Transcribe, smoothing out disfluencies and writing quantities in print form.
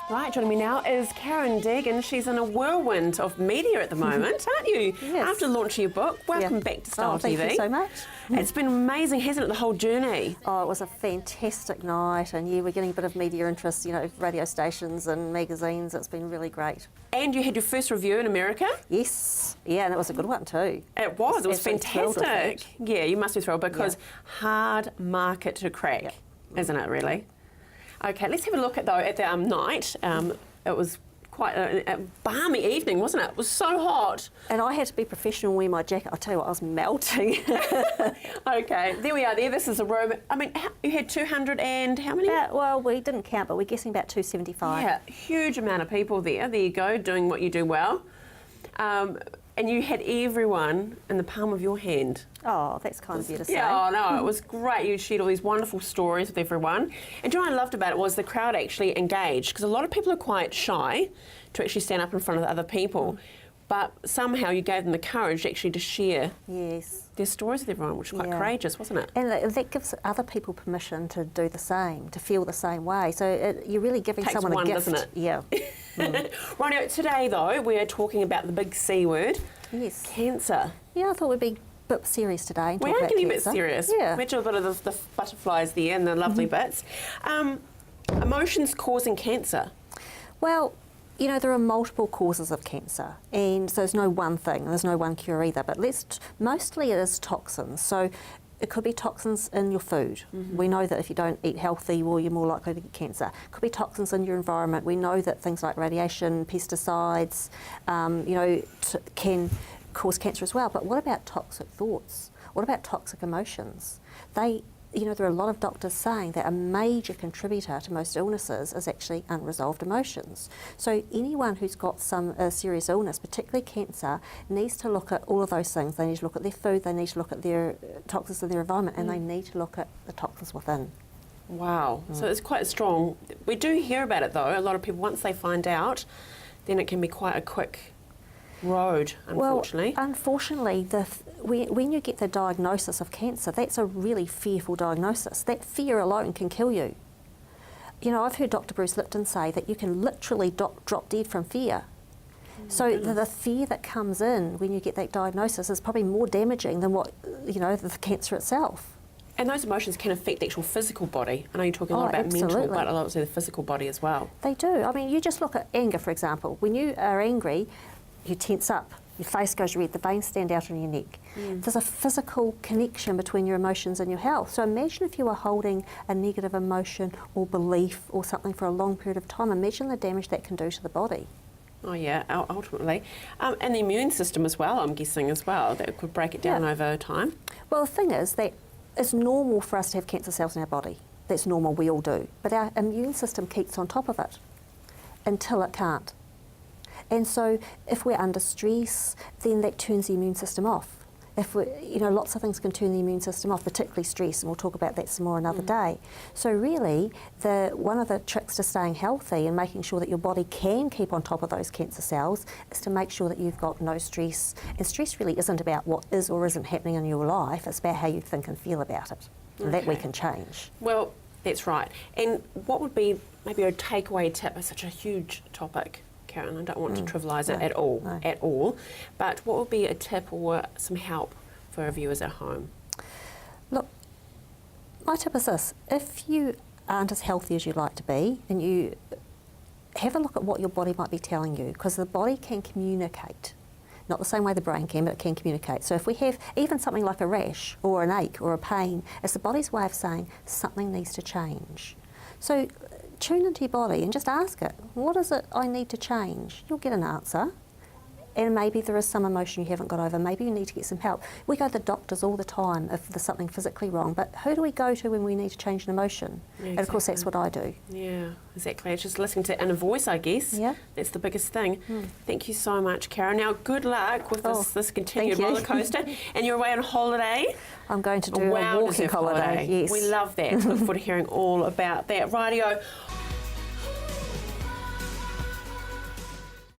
Right, joining me now is Degen. She's in a whirlwind of media at the moment, aren't you? Yes. After launching your book, welcome back to Style TV. Thank you so much. It's been amazing, hasn't it, the whole journey? Oh, it was a fantastic night, and yeah, we're getting a bit of media interest, you know, radio stations and magazines. It's been really great. And you had your first review in America? Yes, yeah, and it was a good one too. It was Absolutely fantastic. Yeah, you must be thrilled because hard market to crack, isn't it, really? Okay, let's have a look at the night. It was quite a balmy evening, wasn't it? It was so hot. And I had to be professional and wear my jacket. I'll tell you what, I was melting. Okay, there we are there. This is a room. I mean, you had 200 and how many? Well, we didn't count, but we're guessing about 275. Yeah, huge amount of people there. There you go, doing what you do well. And you had everyone in the palm of your hand. Oh, that's kind of you to say. Yeah, oh, no, it was great. You shared all these wonderful stories with everyone. And you know what I loved about it was the crowd actually engaged, because a lot of people are quite shy to actually stand up in front of other people. But somehow you gave them the courage actually to share their stories with everyone, which was quite courageous, wasn't it? And that gives other people permission to do the same, to feel the same way. So you're really giving someone a gift. Doesn't it? Yeah. Right, today though, we're talking about the big C word. Yes. Cancer. Yeah, I thought we'd be a bit serious today and talk about We are getting cancer. a bit serious. Yeah. Imagine a bit of the butterflies there and the lovely bits. Emotions causing cancer. Well, you know, there are multiple causes of cancer, and so there's no one thing, there's no one cure either, but mostly it is toxins. So it could be toxins in your food. We know that if you don't eat healthy, well, you're more likely to get cancer. It could be toxins in your environment. We know that things like radiation, pesticides, you know, can cause cancer as well. But what about toxic thoughts? What about toxic emotions? You know, there are a lot of doctors saying that a major contributor to most illnesses is actually unresolved emotions. So anyone who's got some serious illness, particularly cancer, needs to look at all of those things. They need to look at their food, they need to look at their toxins in their environment, and they need to look at the toxins within. Wow, so it's quite strong. We do hear about it though. A lot of people, once they find out, then it can be quite a quick road, unfortunately. Well, unfortunately, when you get the diagnosis of cancer, that's a really fearful diagnosis. That fear alone can kill you. You know, I've heard Dr. Bruce Lipton say that you can literally drop dead from fear. So the fear that comes in when you get that diagnosis is probably more damaging than what, you know, the cancer itself. And those emotions can affect the actual physical body. I know you're talking a lot about mental, but a lot of the physical body as well. They do. I mean, you just look at anger, for example. When you are angry, you tense up, your face goes red, the veins stand out on your neck. There's a physical connection between your emotions and your health. So imagine if you were holding a negative emotion or belief or something for a long period of time. Imagine the damage that can do to the body. Oh yeah, ultimately. And the immune system as well, I'm guessing as well, that could break it down over time. Well, the thing is that it's normal for us to have cancer cells in our body. That's normal, we all do. But our immune system keeps on top of it until it can't. And so if we're under stress, then that turns the immune system off. If we, you know, lots of things can turn the immune system off, particularly stress, and we'll talk about that some more another day. So really, one of the tricks to staying healthy and making sure that your body can keep on top of those cancer cells is to make sure that you've got no stress. And stress really isn't about what is or isn't happening in your life, it's about how you think and feel about it. And that we can change. Well, that's right. And what would be maybe a takeaway tip? It's such a huge topic, Karen. I don't want to trivialise it at all. But what would be a tip or some help for our viewers at home? Look, my tip is this: if you aren't as healthy as you'd like to be, and you have a look at what your body might be telling you, because the body can communicate. Not the same way the brain can, but it can communicate. So if we have even something like a rash or an ache or a pain, it's the body's way of saying something needs to change. So tune into your body and just ask it, what is it I need to change? You'll get an answer. And maybe there is some emotion you haven't got over. Maybe you need to get some help. We go to the doctors all the time if there's something physically wrong, but who do we go to when we need to change an emotion? Yeah, and of course that's what I do. Yeah, exactly. It's just listening to inner voice, I guess. Yeah. That's the biggest thing. Thank you so much, Karen. Now, good luck with this continued roller coaster. And you're away on holiday. I'm going to do a walking holiday. Yes. We love that. Look forward to hearing all about that. Rightio.